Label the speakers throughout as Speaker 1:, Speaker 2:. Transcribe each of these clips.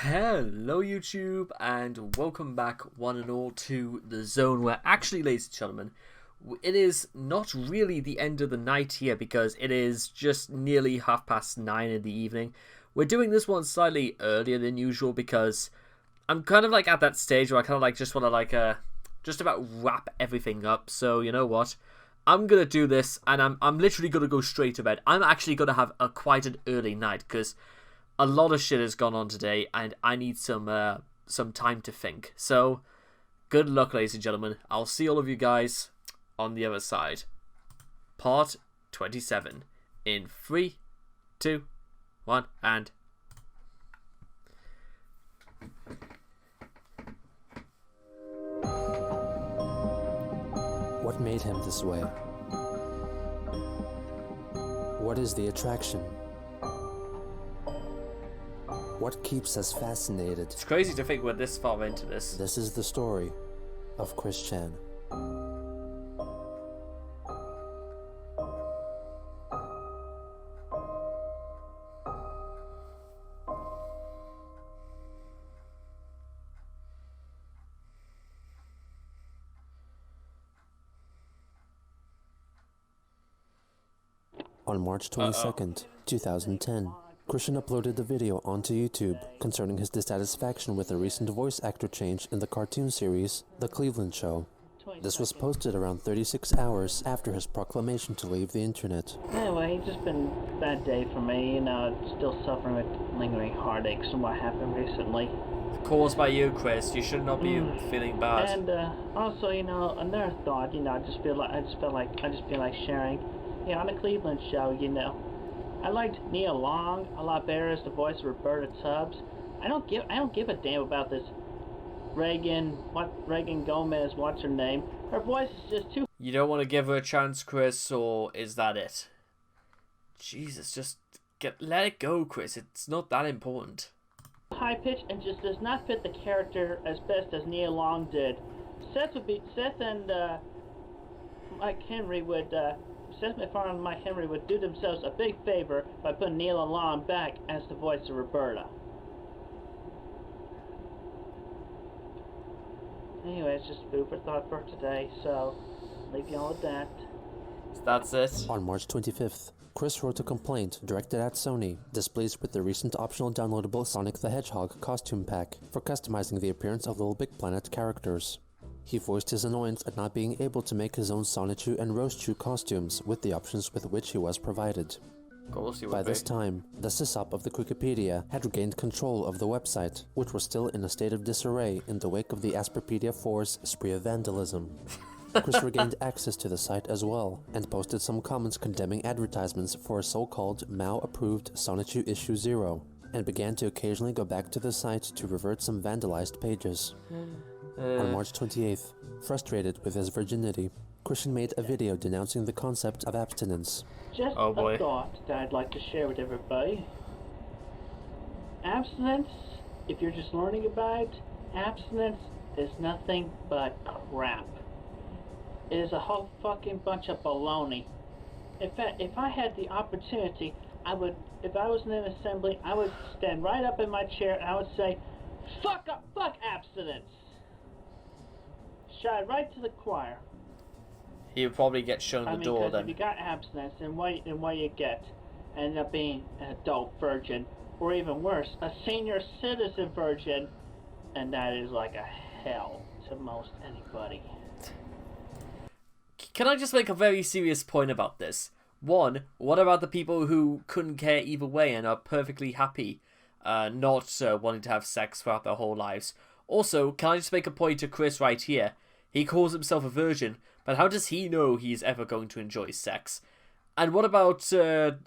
Speaker 1: Hello YouTube and welcome back one and all to the zone where actually, ladies and gentlemen, it is not really the end of the night here because it is just nearly 9:30 in the evening. We're doing this one slightly earlier than usual because I'm kind of like at that stage where I kind of like just want to just about wrap everything up. So you know what? I'm gonna do this and I'm literally gonna go straight to bed. I'm actually gonna have quite an early night because a lot of shit has gone on today, and I need some time to think. So, good luck, ladies and gentlemen. I'll see all of you guys on the other side. Part 27 in 3, 2, 1, and...
Speaker 2: What made him this way? What is the attraction? What keeps us fascinated?
Speaker 1: It's crazy to think we're this far into this.
Speaker 2: This is the story of Chris Chan. On March 22nd, 2010, Christian uploaded a video onto YouTube concerning his dissatisfaction with a recent voice actor change in the cartoon series The Cleveland Show. This was posted around 36 hours after his proclamation to leave the internet.
Speaker 3: Anyway, it's just been a bad day for me, still suffering with lingering heartaches from what happened recently.
Speaker 1: Caused by you, Chris. You should not be feeling bad.
Speaker 3: And also, another thought, I just feel like sharing. On the Cleveland Show, I liked Nia Long a lot better as the voice of Roberta Tubbs. I don't give a damn about this Reagan Gomez, what's her name? Her voice is just too...
Speaker 1: You don't want to give her a chance, Chris, or is that it? Jesus, just let it go, Chris. It's not that important.
Speaker 3: High pitch and just does not fit the character as best as Nia Long did. Seth and Mike Henry would... Seth MacFarlane and Mike Henry would do themselves a big favor by putting Nia Long back as the voice of Roberta. Anyway, it's just food for thought for today, so leave you all with that.
Speaker 1: That's it.
Speaker 2: On March 25th, Chris wrote a complaint directed at Sony, displeased with the recent optional downloadable Sonic the Hedgehog costume pack for customizing the appearance of Little Big Planet characters. He voiced his annoyance at not being able to make his own Sonichu and Rosechu costumes with the options with which he was provided. By this time, the sysop of the Wikipedia had regained control of the website, which was still in a state of disarray in the wake of the Asperpedia 4's spree of vandalism. Chris regained access to the site as well, and posted some comments condemning advertisements for a so-called Mao-approved Sonichu Issue 0, and began to occasionally go back to the site to revert some vandalized pages. On March 28th, frustrated with his virginity, Christian made a video denouncing the concept of abstinence.
Speaker 3: Just a thought that I'd like to share with everybody. Abstinence, if you're just learning about it, abstinence is nothing but crap. It is a whole fucking bunch of baloney. In fact, if I had the opportunity, if I was in an assembly, I would stand right up in my chair and I would say, fuck abstinence. Shout right to the choir.
Speaker 1: He would probably get shown the door then.
Speaker 3: If you got abstinence, then what you get? End up being an adult virgin, or even worse, a senior citizen virgin, and that is like a hell to most anybody.
Speaker 1: Can I just make a very serious point about this? One, what about the people who couldn't care either way and are perfectly happy not wanting to have sex throughout their whole lives? Also, can I just make a point to Chris right here? He calls himself a virgin, but how does he know he's ever going to enjoy sex? And what about the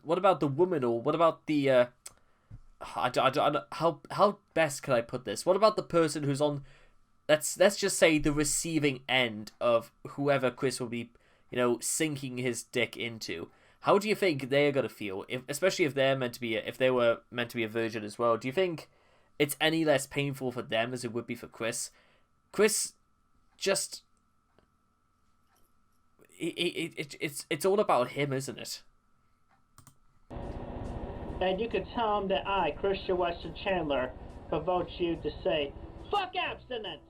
Speaker 1: woman, or what about the I don't how best can I put this? What about the person who's on, let's just say, the receiving end of whoever Chris will be, sinking his dick into? How do you think they're gonna feel, especially if they were meant to be a virgin as well? Do you think it's any less painful for them as it would be for Chris? Chris just... It's all about him, isn't it?
Speaker 3: And you could tell him that I, Christian Weston Chandler, provokes you to say, fuck abstinence!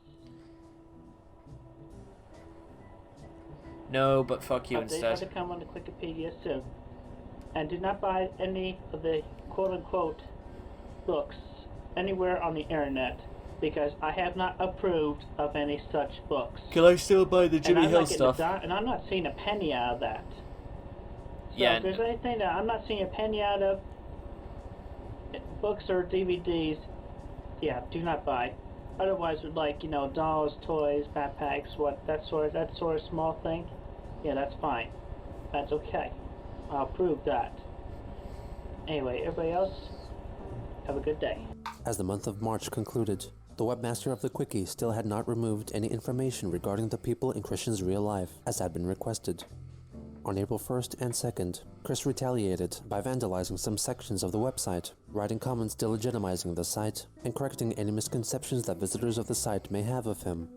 Speaker 1: No, but fuck you
Speaker 3: Update
Speaker 1: instead.
Speaker 3: to come on the Wikipedia soon. And do not buy any of the quote-unquote books anywhere on the internet, because I have not approved of any such books.
Speaker 1: Can I still buy the Jimmy Hill stuff?
Speaker 3: And I'm not seeing a penny out of that. So
Speaker 1: Yeah.
Speaker 3: if there's anything that I'm not seeing a penny out of, books or DVDs, yeah, do not buy. Otherwise, with like, you know, dolls, toys, backpacks, that sort of small thing, yeah, that's fine. That's okay. I'll approve that. Anyway, everybody else, have a good day.
Speaker 2: As the month of March concluded, the webmaster of the Quickie still had not removed any information regarding the people in Christian's real life, as had been requested. On April 1st and 2nd, Chris retaliated by vandalizing some sections of the website, writing comments delegitimizing the site, and correcting any misconceptions that visitors of the site may have of him.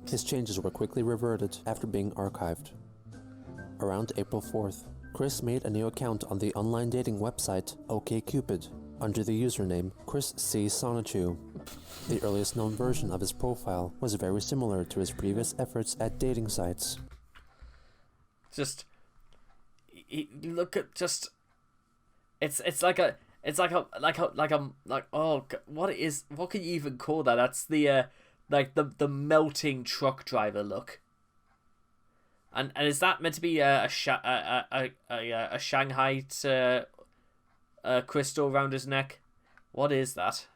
Speaker 2: His changes were quickly reverted after being archived. Around April 4th, Chris made a new account on the online dating website OkCupid, under the username Chris C. Sonichu. The earliest known version of his profile was very similar to his previous efforts at dating sites.
Speaker 1: Look at just. What can you even call that? That's the the melting truck driver look. And is that meant to be a Shanghai crystal around his neck? What is that?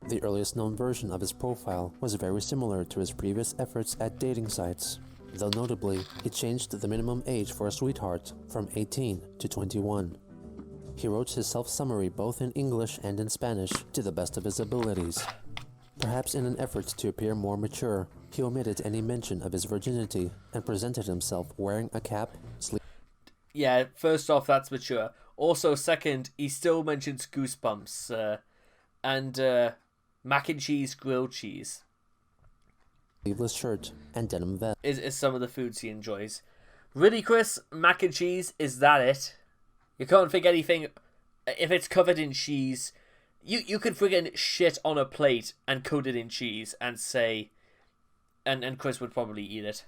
Speaker 2: The earliest known version of his profile was very similar to his previous efforts at dating sites, though notably, he changed the minimum age for a sweetheart from 18 to 21. He wrote his self-summary both in English and in Spanish to the best of his abilities. Perhaps in an effort to appear more mature, he omitted any mention of his virginity and presented himself wearing a cap,
Speaker 1: Yeah, first off, that's mature. Also, second, he still mentions Goosebumps and mac and cheese, grilled cheese.
Speaker 2: sleeveless shirt, and denim vest.
Speaker 1: Is some of the foods he enjoys. Really, Chris? Mac and cheese? Is that it? You can't think anything... If it's covered in cheese... You could friggin' shit on a plate and coat it in cheese and say... And Chris would probably eat it.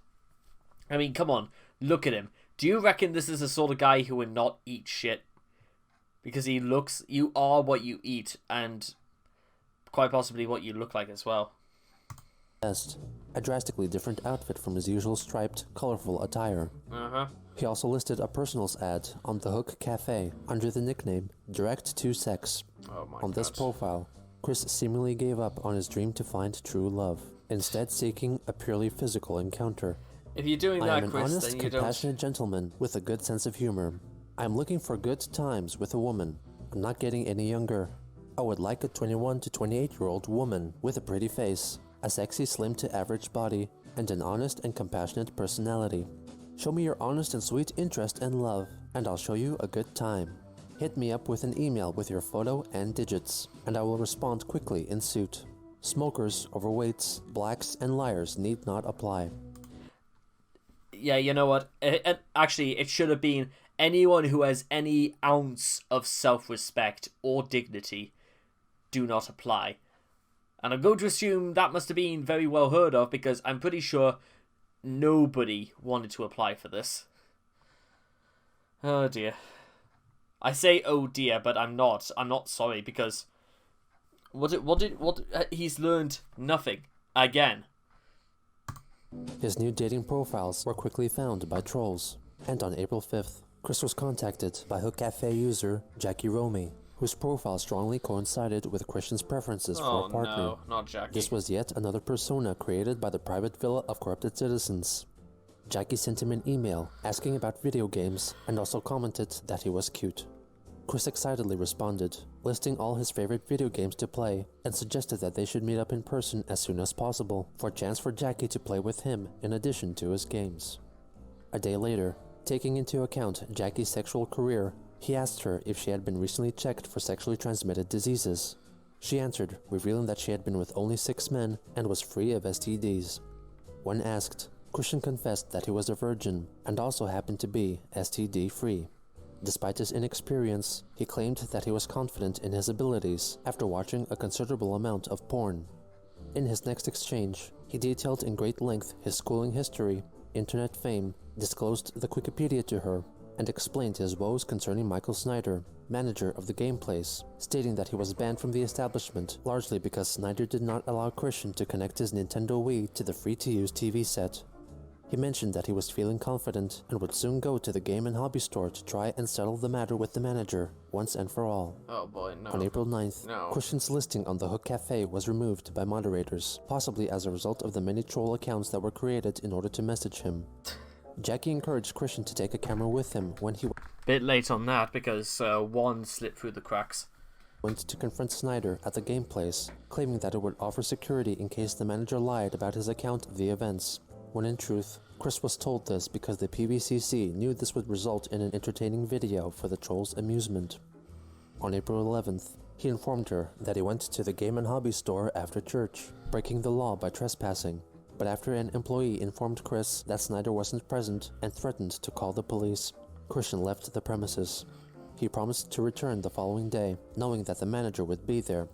Speaker 1: I mean, come on. Look at him. Do you reckon this is the sort of guy who would not eat shit? Because he looks... You are what you eat, and quite possibly what you look like as well.
Speaker 2: A drastically different outfit from his usual striped, colorful attire. He also listed a personals ad on the Hook Cafe under the nickname Direct to Sex. On this profile, Chris seemingly gave up on his dream to find true love, instead seeking a purely physical encounter.
Speaker 1: If you're doing that,
Speaker 2: I am an
Speaker 1: Chris,
Speaker 2: honest,
Speaker 1: then you
Speaker 2: compassionate gentleman with a good sense of humor. I am looking for good times with a woman. I'm not getting any younger. I would like a 21 to 28-year-old woman with a pretty face, a sexy slim to average body, and an honest and compassionate personality. Show me your honest and sweet interest and love, and I'll show you a good time. Hit me up with an email with your photo and digits, and I will respond quickly in suit. Smokers, overweights, blacks, and liars need not apply.
Speaker 1: Yeah, you know what? Actually, it should have been anyone who has any ounce of self-respect or dignity do not apply. And I'm going to assume that must have been very well heard of, because I'm pretty sure nobody wanted to apply for this. Oh dear. I say oh dear, but I'm not. I'm not sorry, because he's learned nothing again.
Speaker 2: His new dating profiles were quickly found by trolls, and on April 5th, Chris was contacted by Hook Cafe user Jackie Romy, whose profile strongly coincided with Christian's preferences for a partner.
Speaker 1: No, not Jackie.
Speaker 2: This was yet another persona created by the private villa of corrupted citizens. Jackie sent him an email asking about video games and also commented that he was cute. Chris excitedly responded, listing all his favorite video games to play, and suggested that they should meet up in person as soon as possible for a chance for Jackie to play with him in addition to his games. A day later, taking into account Jackie's sexual career, he asked her if she had been recently checked for sexually transmitted diseases. She answered, revealing that she had been with only 6 men and was free of STDs. When asked, Christian confessed that he was a virgin and also happened to be STD-free. Despite his inexperience, he claimed that he was confident in his abilities after watching a considerable amount of porn. In his next exchange, he detailed in great length his schooling history, internet fame, disclosed the Wikipedia to her, and explained his woes concerning Michael Snyder, manager of the game place, stating that he was banned from the establishment largely because Snyder did not allow Christian to connect his Nintendo Wii to the free-to-use TV set. He mentioned that he was feeling confident and would soon go to the game and hobby store to try and settle the matter with the manager, once and for all.
Speaker 1: Oh boy, no.
Speaker 2: On April 9th, Christian's listing on the Hook Cafe was removed by moderators, possibly as a result of the many troll accounts that were created in order to message him. Jackie encouraged Christian to take a camera with him when he
Speaker 1: Bit late on that because one slipped through the cracks.
Speaker 2: Went to confront Snyder at the game place, claiming that it would offer security in case the manager lied about his account of the events. When in truth, Chris was told this because the PBCC knew this would result in an entertaining video for the trolls' amusement. On April 11th, he informed her that he went to the game and hobby store after church, breaking the law by trespassing. But after an employee informed Chris that Snyder wasn't present and threatened to call the police, Christian left the premises. He promised to return the following day, knowing that the manager would be there.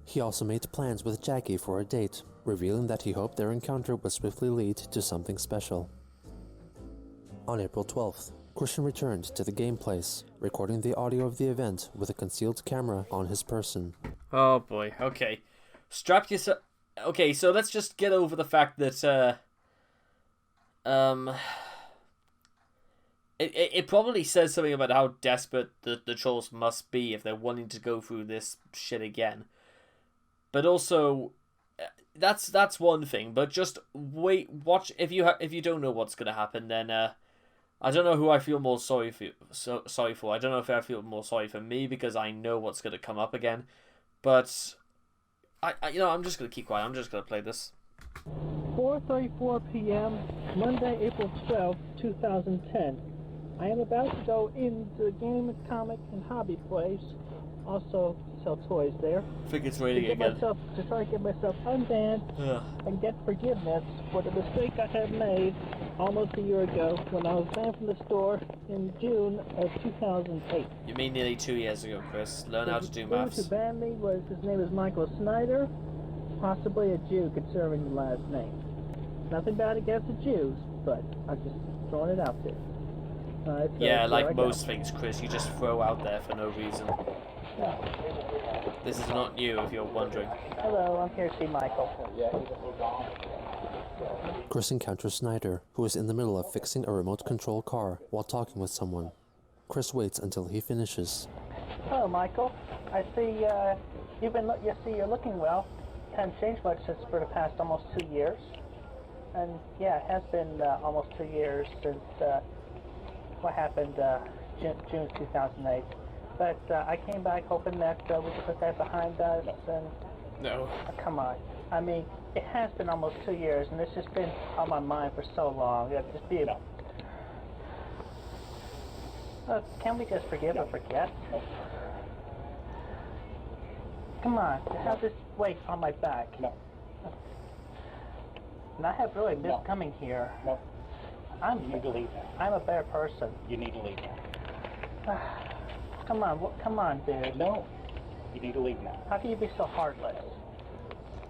Speaker 2: He also made plans with Jackie for a date, revealing that he hoped their encounter would swiftly lead to something special. On April 12th, Christian returned to the game place, recording the audio of the event with a concealed camera on his person.
Speaker 1: Oh boy, okay. Strap yourself... Okay, so let's just get over the fact that, It probably says something about how desperate the trolls must be if they're wanting to go through this shit again. But also, that's one thing. But just watch. If you don't know what's gonna happen, then I don't know who I feel more sorry for. I don't know if I feel more sorry for me because I know what's gonna come up again. But I'm just gonna keep quiet. I'm just gonna play this.
Speaker 3: 4:34 p.m. Monday, April 12th, 2010. I am about to go into the game, comic, and hobby place. Also sell toys there.
Speaker 1: I think it's raining again.
Speaker 3: To try to get myself unbanned and get forgiveness for the mistake I have made almost a year ago when I was banned from the store in June of 2008.
Speaker 1: You mean nearly 2 years ago, Chris? Learn how to do
Speaker 3: The
Speaker 1: maths.
Speaker 3: person who banned me his name is Michael Snyder, possibly a Jew considering the last name. Nothing bad against the Jews, but I'm just throwing it out there.
Speaker 1: Yeah, like most things, Chris, you just throw out there for no reason.
Speaker 3: Yeah.
Speaker 1: This is not new, if you're wondering.
Speaker 3: Hello, I'm here to see Michael.
Speaker 2: Chris encounters Snyder, who is in the middle of fixing a remote control car while talking with someone. Chris waits until he finishes.
Speaker 3: Hello, Michael. I see you're looking well. Haven't changed much since for the past almost 2 years. And yeah, it has been almost 2 years since what happened June 2008. But I came back hoping that we could put that behind us. And
Speaker 1: No.
Speaker 3: Come on. I mean, it has been almost 2 years, and it's just been on my mind for so long. Just be can we just forgive and forget? Come on, to have this weight on my back.
Speaker 4: No.
Speaker 3: And I have really missed coming here.
Speaker 4: No. You need to leave now.
Speaker 3: I'm a better person.
Speaker 4: You need to leave now.
Speaker 3: Come on, dude.
Speaker 4: No. You need to leave now.
Speaker 3: How can you be so heartless?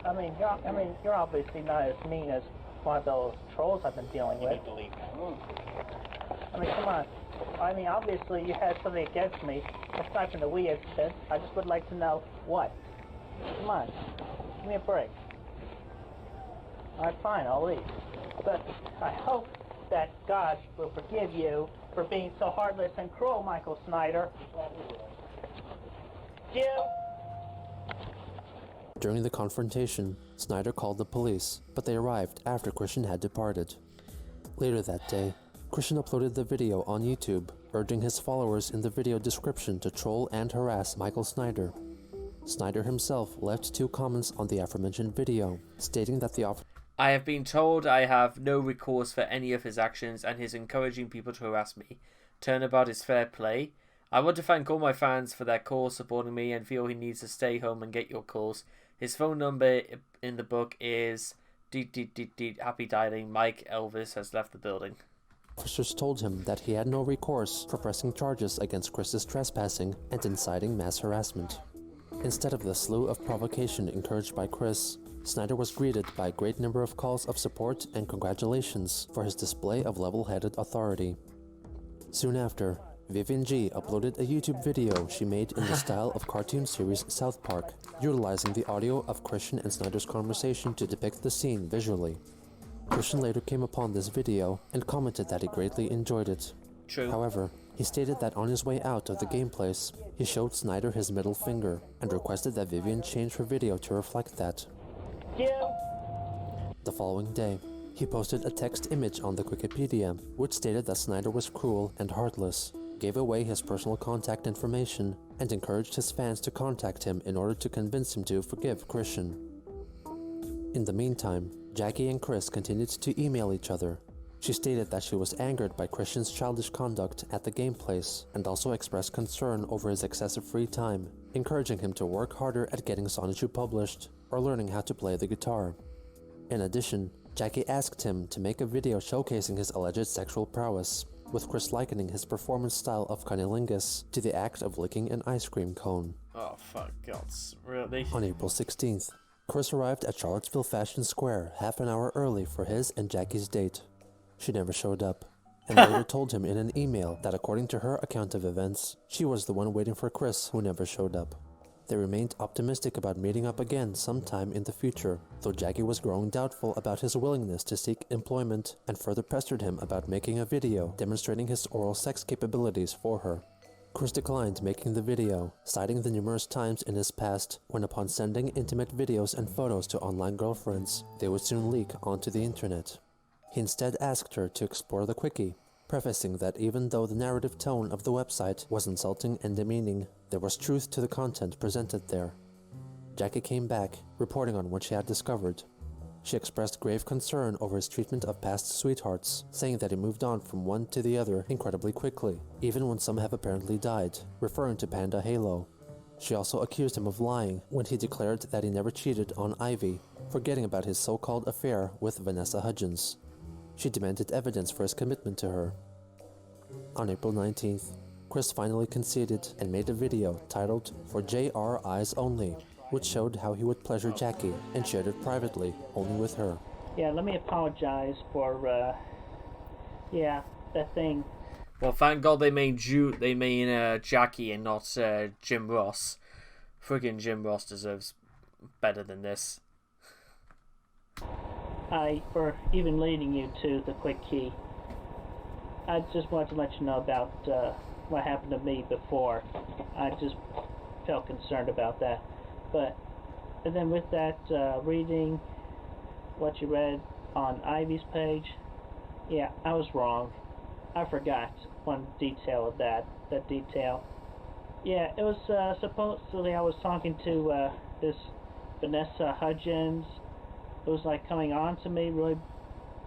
Speaker 3: You're obviously not as mean as one of those trolls I've been dealing
Speaker 4: You
Speaker 3: with.
Speaker 4: need to leave now.
Speaker 3: Come on. Obviously you had something against me, aside from the Wii incident. I just would like to know what. Come on. Give me a break. Alright, fine, I'll leave. But I hope that God will forgive you for being so heartless and cruel, Michael Snyder. Jew!
Speaker 2: During the confrontation, Snyder called the police, but they arrived after Christian had departed. Later that day, Christian uploaded the video on YouTube, urging his followers in the video description to troll and harass Michael Snyder. Snyder himself left 2 comments on the aforementioned video, stating that the
Speaker 1: I have been told I have no recourse for any of his actions and his encouraging people to harass me. Turnabout is fair play. I want to thank all my fans for their calls supporting me and feel he needs to stay home and get your calls. His phone number in the book is... Happy dialing. Mike Elvis has left the building.
Speaker 2: Officers told him that he had no recourse for pressing charges against Chris's trespassing and inciting mass harassment. Instead of the slew of provocation encouraged by Chris, Snyder was greeted by a great number of calls of support and congratulations for his display of level-headed authority. Soon after, Vivian G uploaded a YouTube video she made in the style of cartoon series South Park, utilizing the audio of Christian and Snyder's conversation to depict the scene visually. Christian later came upon this video and commented that he greatly enjoyed it.
Speaker 1: True.
Speaker 2: However, he stated that on his way out of the game place, he showed Snyder his middle finger and requested that Vivian change her video to reflect that. The following day, he posted a text image on the Wikipedia, which stated that Snyder was cruel and heartless, gave away his personal contact information, and encouraged his fans to contact him in order to convince him to forgive Christian. In the meantime, Jackie and Chris continued to email each other. She stated that she was angered by Christian's childish conduct at the game place and also expressed concern over his excessive free time, encouraging him to work harder at getting Sonichu published or learning how to play the guitar. In addition, Jackie asked him to make a video showcasing his alleged sexual prowess, with Chris likening his performance style of cunnilingus to the act of licking an ice cream cone.
Speaker 1: Oh, fuck God, really?
Speaker 2: On April 16th, Chris arrived at Charlottesville Fashion Square half an hour early for his and Jackie's date. She never showed up, and later told him in an email that according to her account of events, she was the one waiting for Chris who never showed up. They remained optimistic about meeting up again sometime in the future, though Jackie was growing doubtful about his willingness to seek employment and further pestered him about making a video demonstrating his oral sex capabilities for her. Chris declined making the video, citing the numerous times in his past when upon sending intimate videos and photos to online girlfriends, they would soon leak onto the internet. He instead asked her to explore the quickie, prefacing that even though the narrative tone of the website was insulting and demeaning, there was truth to the content presented there. Jackie came back, reporting on what she had discovered. She expressed grave concern over his treatment of past sweethearts, saying that he moved on from one to the other incredibly quickly, even when some have apparently died, referring to Panda Halo. She also accused him of lying when he declared that he never cheated on Ivy, forgetting about his so-called affair with Vanessa Hudgens. She demanded evidence for his commitment to her. On April 19th, Chris finally conceded and made a video titled "For JR Eyes Only," which showed how he would pleasure Jackie and shared it privately, only with her.
Speaker 3: Yeah, let me apologize for, that thing.
Speaker 1: Well, thank God they made Jackie and not Jim Ross. Friggin' Jim Ross deserves better than this.
Speaker 3: For even leading you to the quick key. I just wanted to let you know about what happened to me before. I just felt concerned about that. And then with that, reading what you read on Ivy's page, yeah, I was wrong. I forgot one detail of that detail. Yeah, it was supposedly I was talking to this Vanessa Hudgens. It was like coming on to me really,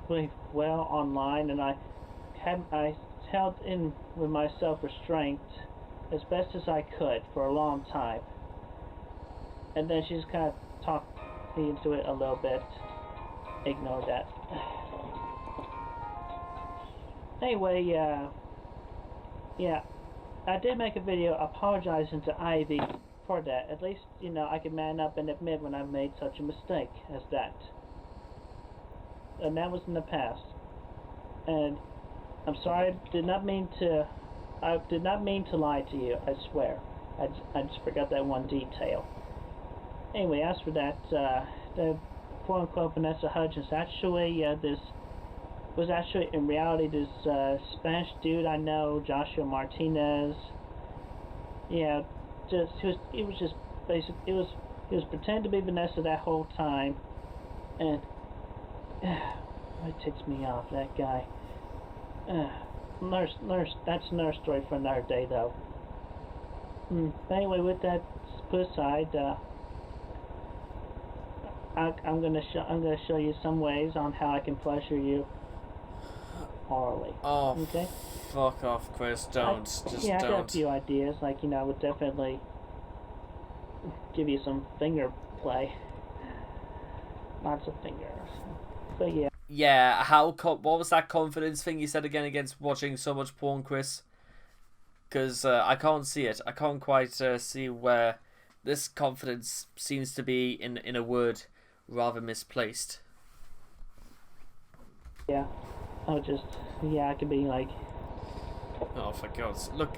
Speaker 3: really well online, and I held in with my self-restraint as best as I could for a long time. And then she just kind of talked me into it a little bit. Ignore that. Anyway, yeah, I did make a video apologizing to Ivy for that. At least, I could man up and admit when I made such a mistake as that. And that was in the past. And I'm sorry, I did not mean to lie to you, I swear. I just forgot that one detail. Anyway, as for that, the quote-unquote Vanessa Hudgens, actually, was actually in reality this Spanish dude I know, Joshua Martinez. Yeah, he was pretending to be Vanessa that whole time, and it ticks me off, that guy. That's another story for another day, though. Anyway, with that put aside, I'm gonna show you some ways on how I can pleasure you orally.
Speaker 1: Oh,
Speaker 3: okay.
Speaker 1: Fuck off, Chris! Don't.
Speaker 3: I got a few ideas. Like, I would definitely give you some finger play. Lots of fingers. But yeah.
Speaker 1: yeah, what was that confidence thing you said again against watching so much porn, Chris? Because I can't see it. I can't quite see where this confidence seems to be in a word rather misplaced.
Speaker 3: Yeah, I could be like,
Speaker 1: Oh, for God's look.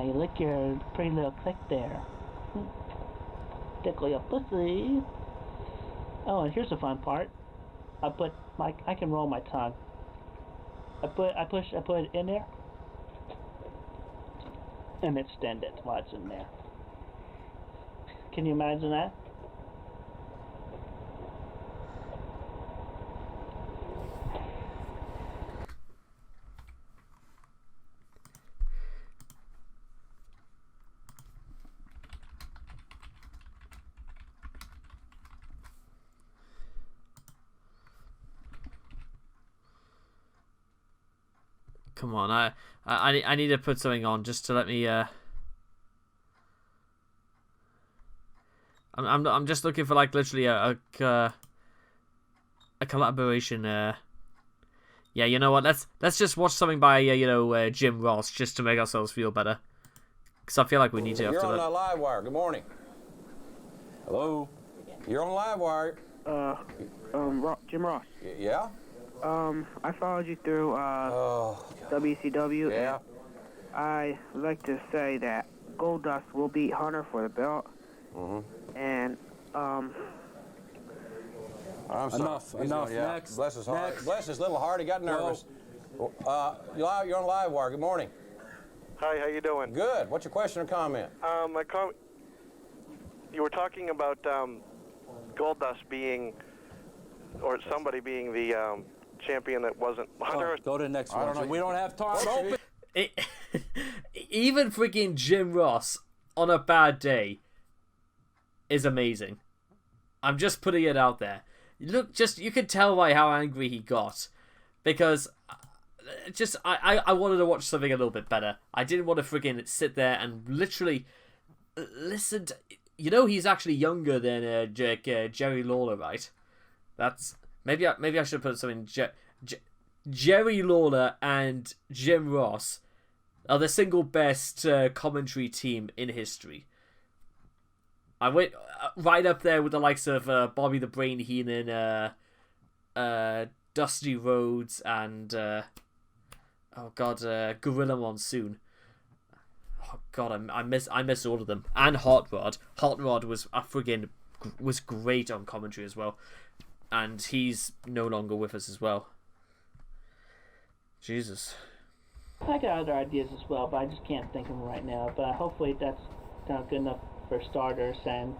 Speaker 3: you lick your pretty little click there. Tickle your pussy. Oh, and here's the fun part. I can roll my tongue. I put it in there and extend it while it's in there. Can you imagine that?
Speaker 1: Come on, I need to put something on just to let me. I'm just looking for like literally a collaboration. Yeah, you know what? Let's just watch something by Jim Ross just to make ourselves feel better. Because I feel like we need to.
Speaker 5: You're
Speaker 1: after
Speaker 5: on
Speaker 1: that.
Speaker 5: Live Wire. Good morning. Hello. You're on Live Wire.
Speaker 6: Jim Ross.
Speaker 5: Yeah.
Speaker 6: I followed you through WCW.
Speaker 5: Yeah.
Speaker 6: I would like to say that Goldust will beat Hunter for the belt. And
Speaker 5: I'm sorry.
Speaker 7: Enough.
Speaker 5: Yeah.
Speaker 7: Next.
Speaker 5: Bless his heart.
Speaker 7: Next.
Speaker 5: Bless his little heart. He got nervous. You're on Live Wire. Good morning.
Speaker 8: Hi, how you doing?
Speaker 5: Good. What's your question or comment?
Speaker 8: You were talking about Goldust being, or somebody being the champion that wasn't Hunter.
Speaker 7: Go to the next
Speaker 5: I
Speaker 7: one.
Speaker 5: don't know.
Speaker 7: We don't have time.
Speaker 1: Even freaking Jim Ross on a bad day is amazing. I'm just putting it out there. Look, you could tell by how angry he got, because I wanted to watch something a little bit better. I didn't want to freaking sit there and literally listen to, he's actually younger than Jerry Lawler, right? That's maybe I should put something. Jerry Lawler and Jim Ross are the single best commentary team in history. I went right up there with the likes of Bobby the Brain Heenan, Dusty Rhodes, and Gorilla Monsoon. Oh God, I miss all of them. And Hot Rod. Hot Rod was great on commentary as well, and he's no longer with us as well. Jesus.
Speaker 3: I got other ideas as well, but I just can't think of them right now. But hopefully that's not good enough for starters and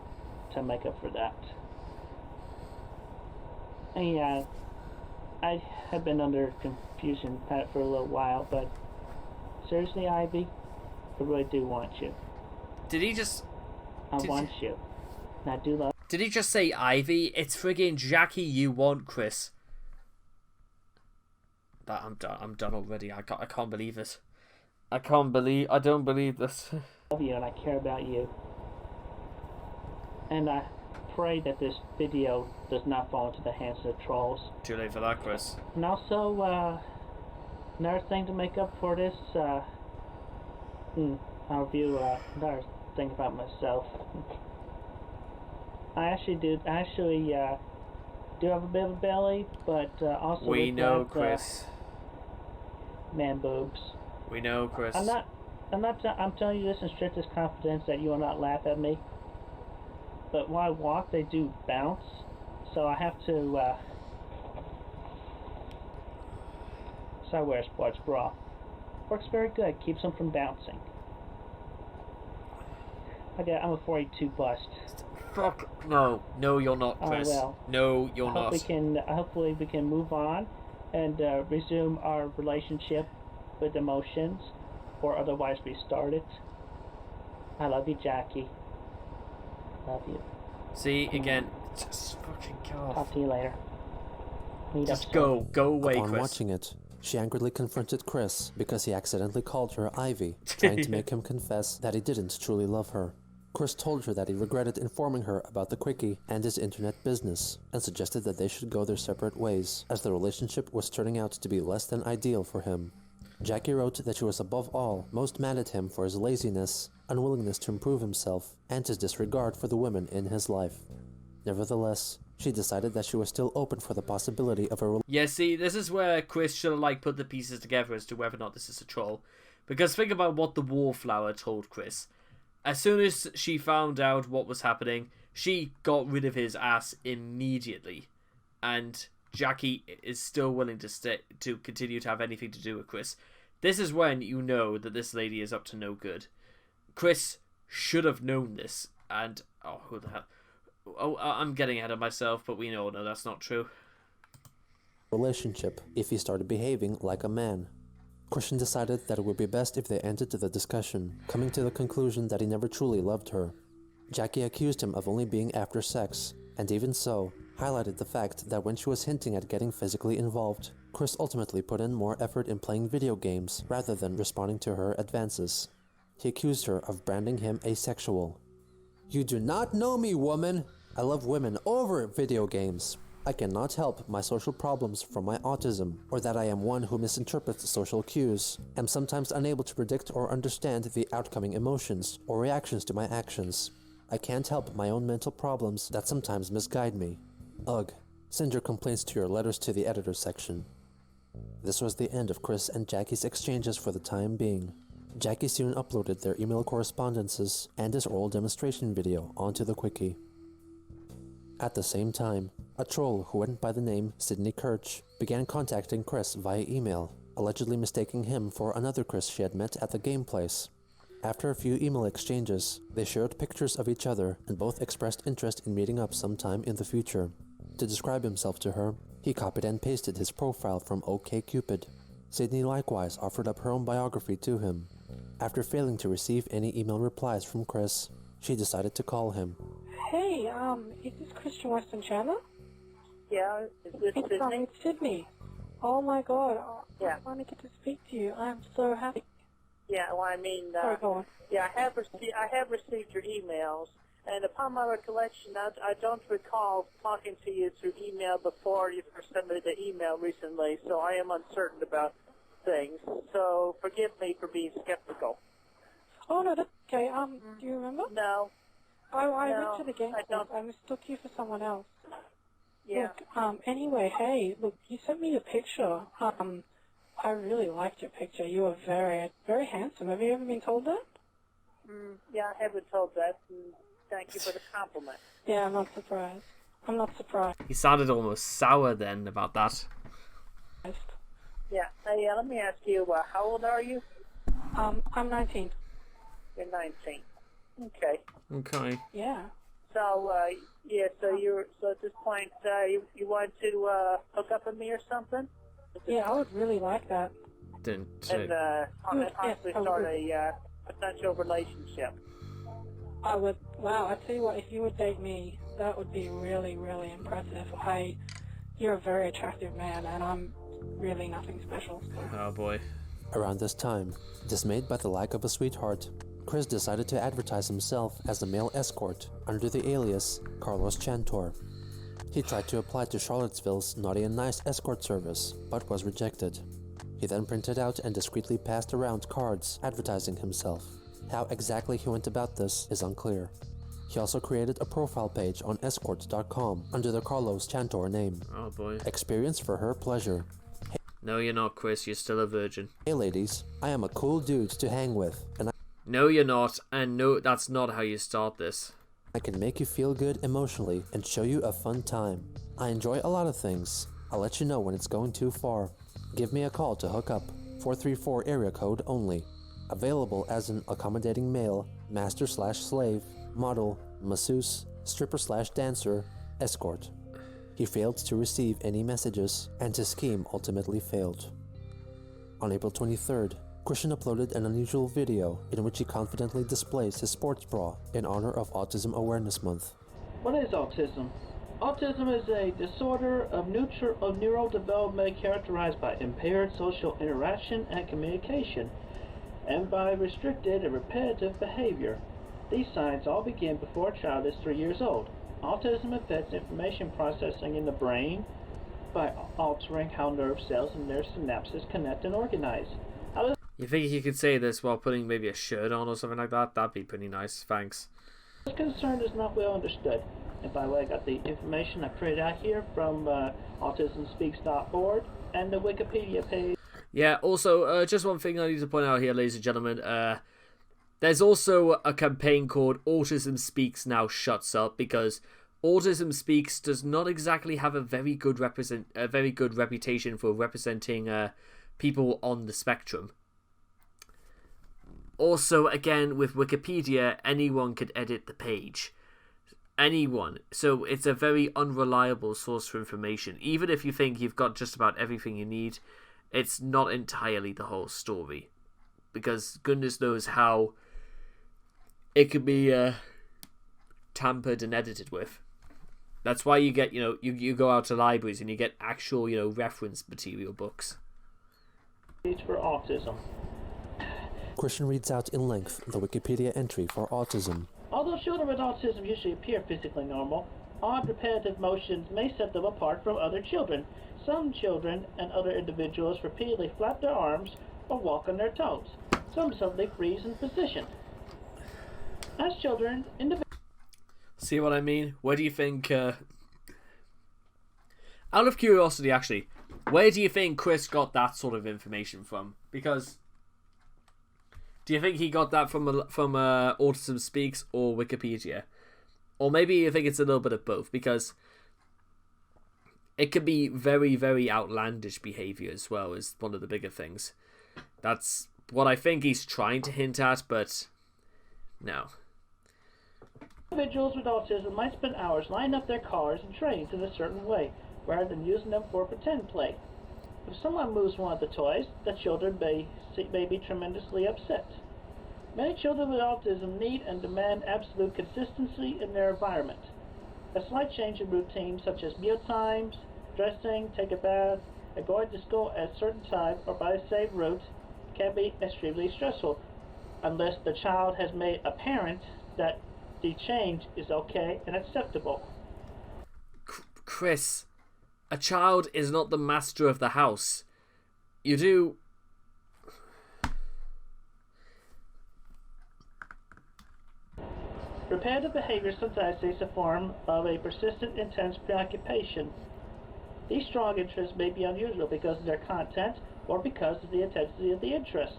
Speaker 3: to make up for that. And yeah, I have been under confusion for a little while, but seriously, Ivy, I really do want you.
Speaker 1: Did he just?
Speaker 3: I want you. And I do love.
Speaker 1: Did he just say Ivy? It's friggin' Jackie you want, Chris. But I'm done. I'm done already. I can't believe it. I don't believe this.
Speaker 3: I love you and I care about you. And I pray that this video does not fall into the hands of the trolls.
Speaker 1: Too late for that, Chris.
Speaker 3: And also, another thing to make up for this, I'll review another thing about myself. I actually do have a bit of a belly, but also
Speaker 1: We
Speaker 3: with
Speaker 1: know,
Speaker 3: that,
Speaker 1: Chris.
Speaker 3: Man boobs.
Speaker 1: We know, Chris.
Speaker 3: I'm telling you this in strictest confidence that you will not laugh at me. But when I walk, they do bounce, so I have to. So I wear a sports bra. Works very good. Keeps them from bouncing. Okay, I'm a 42 bust.
Speaker 1: Fuck no, you're not, Chris.
Speaker 3: Well,
Speaker 1: no, you're not.
Speaker 3: Hopefully we can move on and resume our relationship with emotions, or otherwise restart it. I love you, Jackie. Love you.
Speaker 1: See again. Just fucking go.
Speaker 3: Talk to you later. Meet
Speaker 1: Just
Speaker 3: up soon.
Speaker 1: go away,
Speaker 2: Upon
Speaker 1: Chris.
Speaker 2: watching it, she angrily confronted Chris because he accidentally called her Ivy, trying to make him confess that he didn't truly love her. Chris told her that he regretted informing her about the quickie and his internet business, and suggested that they should go their separate ways, as the relationship was turning out to be less than ideal for him. Jackie wrote that she was above all most mad at him for his laziness, unwillingness to improve himself, and his disregard for the women in his life. Nevertheless, she decided that she was still open for the possibility of a
Speaker 1: Yeah, see, this is where Chris should have put the pieces together as to whether or not this is a troll. Because think about what the Wallflower told Chris. As soon as she found out what was happening, she got rid of his ass immediately. And Jackie is still willing to continue to have anything to do with Chris. This is when you know that this lady is up to no good. Chris should have known this, and oh, who the hell? Oh, I'm getting ahead of myself, but we know, no, that's not true.
Speaker 2: Relationship if he started behaving like a man. Christian decided that it would be best if they ended the discussion, coming to the conclusion that he never truly loved her. Jackie accused him of only being after sex, and even so, highlighted the fact that when she was hinting at getting physically involved, Chris ultimately put in more effort in playing video games rather than responding to her advances. He accused her of branding him asexual. "You do not know me, woman! I love women over video games. I cannot help my social problems from my autism, or that I am one who misinterprets social cues, am sometimes unable to predict or understand the outcoming emotions or reactions to my actions. I can't help my own mental problems that sometimes misguide me. Ugh, send your complaints to your letters to the editor section." This was the end of Chris and Jackie's exchanges for the time being. Jackie soon uploaded their email correspondences and his oral demonstration video onto the Quickie. At the same time, a troll who went by the name Sidney Kirch began contacting Chris via email, allegedly mistaking him for another Chris she had met at the game place. After a few email exchanges, they shared pictures of each other and both expressed interest in meeting up sometime in the future. To describe himself to her, he copied and pasted his profile from OkCupid. Sidney likewise offered up her own biography to him. After failing to receive any email replies from Chris, she decided to call him.
Speaker 7: Hey, is this Christian Weston Chandler?
Speaker 9: Yeah, is this Sydney?
Speaker 7: It's Sydney. Oh my god,
Speaker 9: Yeah.
Speaker 7: I finally get to speak to you. I'm so happy.
Speaker 9: Yeah, well, I mean,
Speaker 7: Sorry, go on.
Speaker 9: yeah, I have received your emails, and upon my recollection, I don't recall talking to you through email before you first sent me the email recently, so I am uncertain about things. So forgive me for being skeptical.
Speaker 7: Oh no, that's okay. Do you remember?
Speaker 9: No.
Speaker 7: I
Speaker 9: No,
Speaker 7: went to the game.
Speaker 9: I don't.
Speaker 7: I mistook you for someone else.
Speaker 9: Yeah.
Speaker 7: Look, anyway, hey, look, you sent me a picture. I really liked your picture. You were very, very handsome. Have you ever been told that?
Speaker 9: Yeah, I have been told that, and thank you for the compliment.
Speaker 7: Yeah, I'm not surprised. I'm not surprised.
Speaker 1: He sounded almost sour then about that.
Speaker 9: Yeah. Hey, let me ask you, how old are you?
Speaker 7: I'm 19.
Speaker 9: You're 19. Okay.
Speaker 1: Okay.
Speaker 7: Yeah.
Speaker 9: So, so at this point, you want to hook up with me or something?
Speaker 7: Yeah, I would really like that.
Speaker 1: Didn't.
Speaker 9: And possibly
Speaker 7: I
Speaker 9: start
Speaker 7: would.
Speaker 9: a potential relationship.
Speaker 7: I would. Wow, I tell you what, if you would date me, that would be really, really impressive. You're a very attractive man, and I'm really nothing special.
Speaker 1: Oh boy.
Speaker 2: Around this time, dismayed by the lack of a sweetheart, Chris decided to advertise himself as a male escort under the alias Carlos Chantor. He tried to apply to Charlottesville's Naughty and Nice escort service, but was rejected. He then printed out and discreetly passed around cards advertising himself. How exactly he went about this is unclear. He also created a profile page on Escort.com under the Carlos Chantor name.
Speaker 1: Oh boy.
Speaker 2: Experience for her pleasure.
Speaker 1: No, you're not, Chris. You're still a virgin.
Speaker 2: Hey ladies, I am a cool dude to hang with, and
Speaker 1: No, you're not. And no, that's not how you start this.
Speaker 2: I can make you feel good emotionally and show you a fun time. I enjoy a lot of things. I'll let you know when it's going too far. Give me a call to hook up. 434 area code only. Available as an accommodating male, master/slave, model, masseuse, stripper/dancer, escort. He failed to receive any messages, and his scheme ultimately failed. On April 23rd, Christian uploaded an unusual video in which he confidently displays his sports bra in honor of Autism Awareness Month.
Speaker 3: What is autism? Autism is a disorder of neurodevelopment characterized by impaired social interaction and communication, and by restricted and repetitive behavior. These signs all begin before a child is 3 years old. Autism affects information processing in the brain by altering how nerve cells and nerve synapses connect and organize.
Speaker 1: You think he could say this while putting maybe a shirt on or something like that? That'd be pretty nice. Thanks.
Speaker 3: This concern is not well understood. And by the way, I got the information I printed out here from autismspeaks.org and the Wikipedia page.
Speaker 1: Yeah, also, just one thing I need to point out here, ladies and gentlemen. There's also a campaign called Autism Speaks Now Shuts Up, because Autism Speaks does not exactly have a very good reputation for representing people on the spectrum. Also, again, with Wikipedia, anyone could edit the page. Anyone. So it's a very unreliable source for information. Even if you think you've got just about everything you need, it's not entirely the whole story. Because goodness knows how it could be tampered and edited with. That's why you get, you go out to libraries and you get actual, reference material books.
Speaker 3: For autism.
Speaker 2: Christian reads out in length the Wikipedia entry for autism.
Speaker 3: Although children with autism usually appear physically normal, odd repetitive motions may set them apart from other children. Some children and other individuals repeatedly flap their arms or walk on their toes. Some suddenly freeze in position. As children,
Speaker 1: see what I mean? Where do you think... out of curiosity, actually, where do you think Chris got that sort of information from? Because... do you think he got that from Autism Speaks or Wikipedia? Or maybe you think it's a little bit of both, because it could be very, very outlandish behavior as well, is one of the bigger things. That's what I think he's trying to hint at, but no.
Speaker 3: Individuals with autism might spend hours lining up their cars and trains in a certain way, rather than using them for pretend play. If someone moves one of the toys, the children may be tremendously upset. Many children with autism need and demand absolute consistency in their environment. A slight change in routine, such as meal times, dressing, take a bath, and going to school at a certain time or by the same route, can be extremely stressful, unless the child has made apparent that the change is okay and acceptable.
Speaker 1: Chris, a child is not the master of the house. You do...
Speaker 3: Repetitive behavior sometimes takes the form of a persistent, intense preoccupation. These strong interests may be unusual because of their content or because of the intensity of the interest.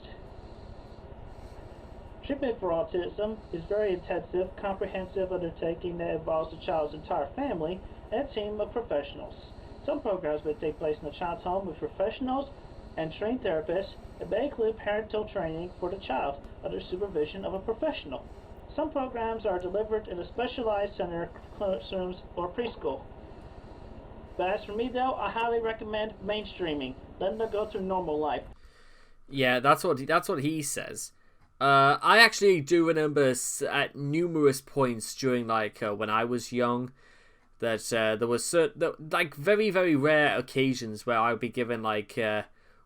Speaker 3: Treatment for autism is a very intensive, comprehensive undertaking that involves the child's entire family and a team of professionals. Some programs may take place in the child's home with professionals and trained therapists, and may include parental training for the child under supervision of a professional. Some programs are delivered in a specialized center, classrooms, or preschool. But as for me, though, I highly recommend mainstreaming. Let them go through normal life.
Speaker 1: Yeah, that's what he says. I actually do remember at numerous points during when I was young that there was very, very rare occasions where I would be given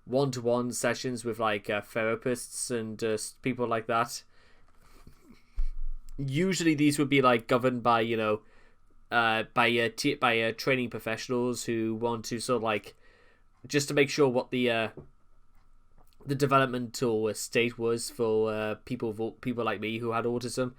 Speaker 1: one-to-one sessions with therapists and people like that. Usually these would be governed by training professionals who want to sort of just to make sure what the developmental state was for people like me who had autism.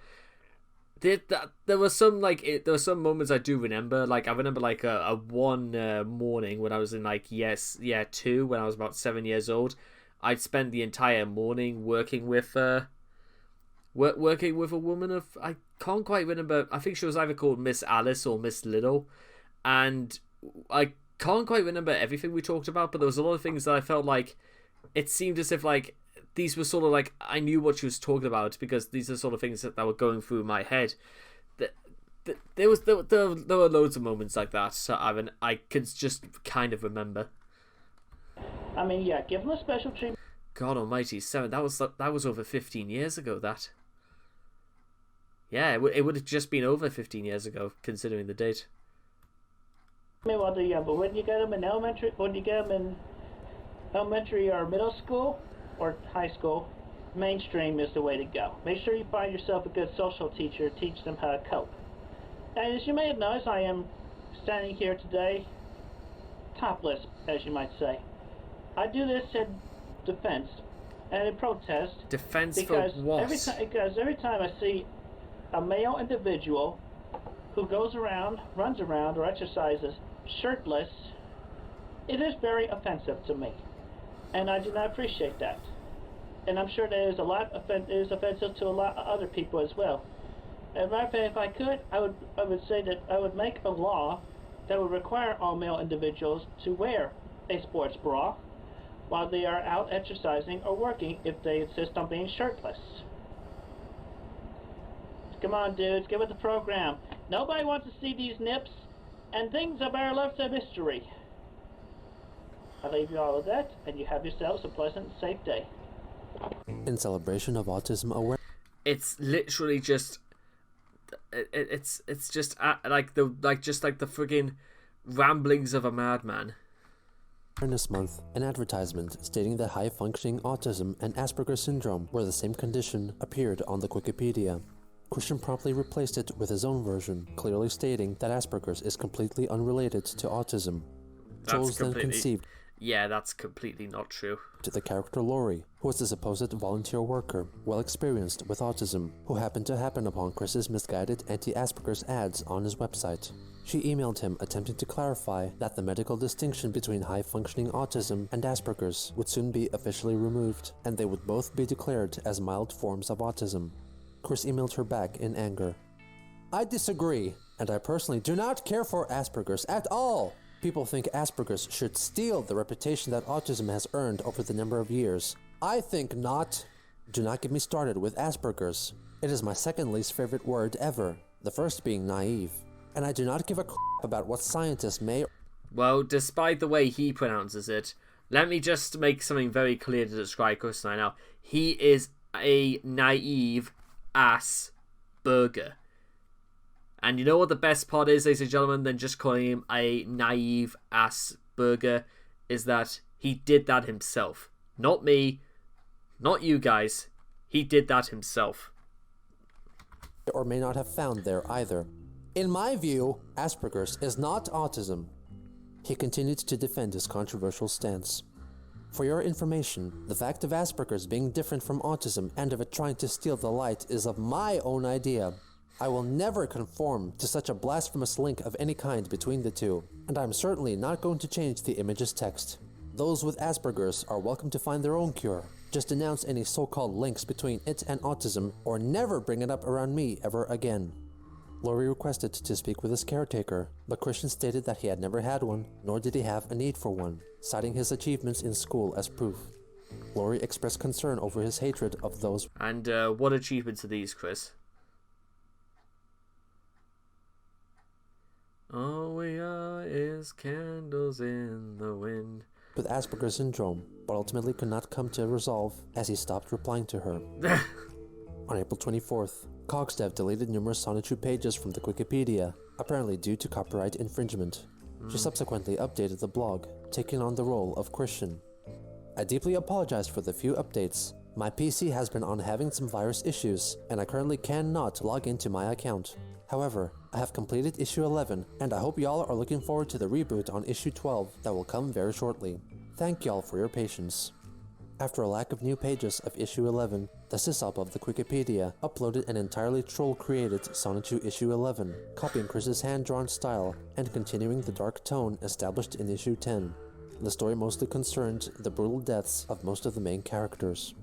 Speaker 1: There were some moments I do remember. I remember a one morning when I was in year 2, when I was about 7 years old. I'd spent the entire morning working with a woman of, I can't quite remember, I think she was either called Miss Alice or Miss Little, and I can't quite remember everything we talked about, but there was a lot of things that I felt it seemed as if these were sort of I knew what she was talking about, because these are sort of things that were going through my head. There were loads of moments like that, so I could just kind of remember.
Speaker 3: I mean, yeah, give them a special treatment.
Speaker 1: God almighty, 7, that was over 15 years ago, that. Yeah, it would have just been over 15 years ago, considering the date.
Speaker 3: While they're young, but when you get them in elementary or middle school or high school, mainstream is the way to go. Make sure you find yourself a good social teacher to teach them how to cope. And as you may have noticed, I am standing here today topless, as you might say. I do this in defense and in protest.
Speaker 1: Defense for what?
Speaker 3: Because every time I see a male individual who goes around, runs around, or exercises shirtless, it is very offensive to me. And I do not appreciate that. And I'm sure there is it is offensive to a lot of other people as well. As a matter of fact, if I could, I would say that I would make a law that would require all male individuals to wear a sports bra while they are out exercising or working if they insist on being shirtless. Come on, dudes, get with the program. Nobody wants to see these nips, and things are better left to mystery. I leave you all with that, and you have yourselves a pleasant and safe day.
Speaker 2: In celebration of Autism Awareness,
Speaker 1: it's literally just it's just like the friggin' ramblings of a madman.
Speaker 2: Month, an advertisement stating that high-functioning autism and Asperger syndrome were the same condition appeared on the Wikipedia. Christian promptly replaced it with his own version, clearly stating that Asperger's is completely unrelated to autism. Jules then conceived.
Speaker 1: Yeah, that's completely not true.
Speaker 2: To the character Lori, who was a supposed volunteer worker, well experienced with autism, who happened to happen upon Chris's misguided anti-Asperger's ads on his website. She emailed him attempting to clarify that the medical distinction between high-functioning autism and Asperger's would soon be officially removed, and they would both be declared as mild forms of autism. Chris emailed her back in anger. I disagree, and I personally do not care for Asperger's at all. People think Asperger's should steal the reputation that autism has earned over the number of years. I think not. Do not get me started with Asperger's. It is my second least favorite word ever, the first being naive. And I do not give a crap about what scientists may...
Speaker 1: Well, despite the way he pronounces it, let me just make something very clear to describe Chris right now. He is a naive Asperger. And you know what the best part is, ladies and gentlemen, than just calling him a naive Asperger, is that he did that himself. Not me, not you guys. He did that himself.
Speaker 2: Or may not have found there either. In my view, Asperger's is not autism. He continued to defend his controversial stance. For your information, the fact of Asperger's being different from autism and of it trying to steal the light is of my own idea. I will never conform to such a blasphemous link of any kind between the two, and I'm certainly not going to change the image's text. Those with Asperger's are welcome to find their own cure. Just denounce any so-called links between it and autism, or never bring it up around me ever again. Lori requested to speak with his caretaker, but Christian stated that he had never had one, nor did he have a need for one, citing his achievements in school as proof. Lori expressed concern over his hatred of those.
Speaker 1: And what achievements are these, Chris? All we are is candles in the wind.
Speaker 2: With Asperger's syndrome, but ultimately could not come to a resolve as he stopped replying to her. On April 24th, Cogsdev deleted numerous Sonichu pages from the Wikipedia, apparently due to copyright infringement. She subsequently updated the blog, taking on the role of Christian. I deeply apologize for the few updates. My PC has been on having some virus issues, and I currently cannot log into my account. However, I have completed issue 11, and I hope y'all are looking forward to the reboot on issue 12 that will come very shortly. Thank y'all for your patience. After a lack of new pages of issue 11, the sysop of the Wikipedia uploaded an entirely troll-created Sonichu issue 11, copying Chris's hand-drawn style and continuing the dark tone established in issue 10. The story mostly concerned the brutal deaths of most of the main characters.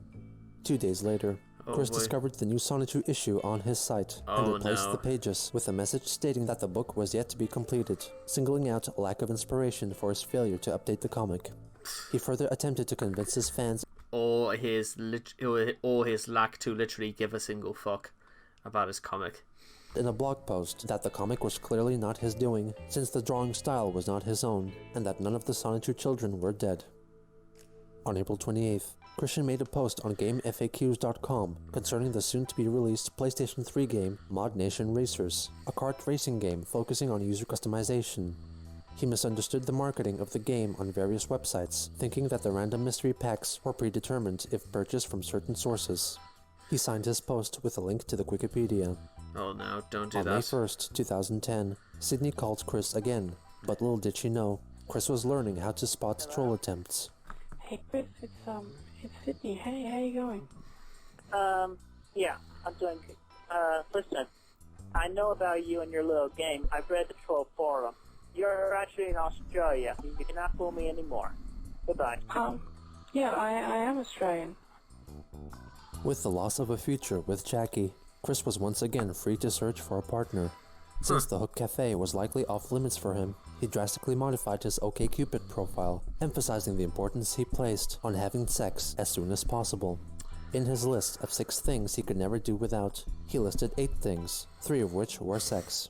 Speaker 2: 2 days later, Chris discovered the new Sonichu issue on his site and replaced the pages with a message stating that the book was yet to be completed, singling out a lack of inspiration for his failure to update the comic. He further attempted to convince his fans
Speaker 1: or his lack to literally give a single fuck about his comic
Speaker 2: in a blog post that the comic was clearly not his doing, since the drawing style was not his own, and that none of the Sonichu children were dead. On April 28th, Christian made a post on GameFAQs.com concerning the soon-to-be-released PlayStation 3 game Mod Nation Racers, a kart racing game focusing on user customization. He misunderstood the marketing of the game on various websites, thinking that the random mystery packs were predetermined if purchased from certain sources. He signed his post with a link to the Wikipedia.
Speaker 1: Oh no, don't do
Speaker 2: On
Speaker 1: that.
Speaker 2: May 1st, 2010, Sydney called Chris again, but little did she know, Chris was learning how to spot troll attempts.
Speaker 7: Hey Chris, it's Sydney. Hey, how you going?
Speaker 9: Yeah, I'm doing good. Listen, I know about you and your little game. I've read the troll forum. You're actually in Australia. You cannot fool me anymore. Goodbye.
Speaker 7: Yeah, I am Australian.
Speaker 2: With the loss of a future with Jackie, Chris was once again free to search for a partner. Since the Hook Cafe was likely off limits for him, he drastically modified his OkCupid profile, emphasizing the importance he placed on having sex as soon as possible. In his list of 6 things he could never do without, he listed 8 things, 3 of which were sex.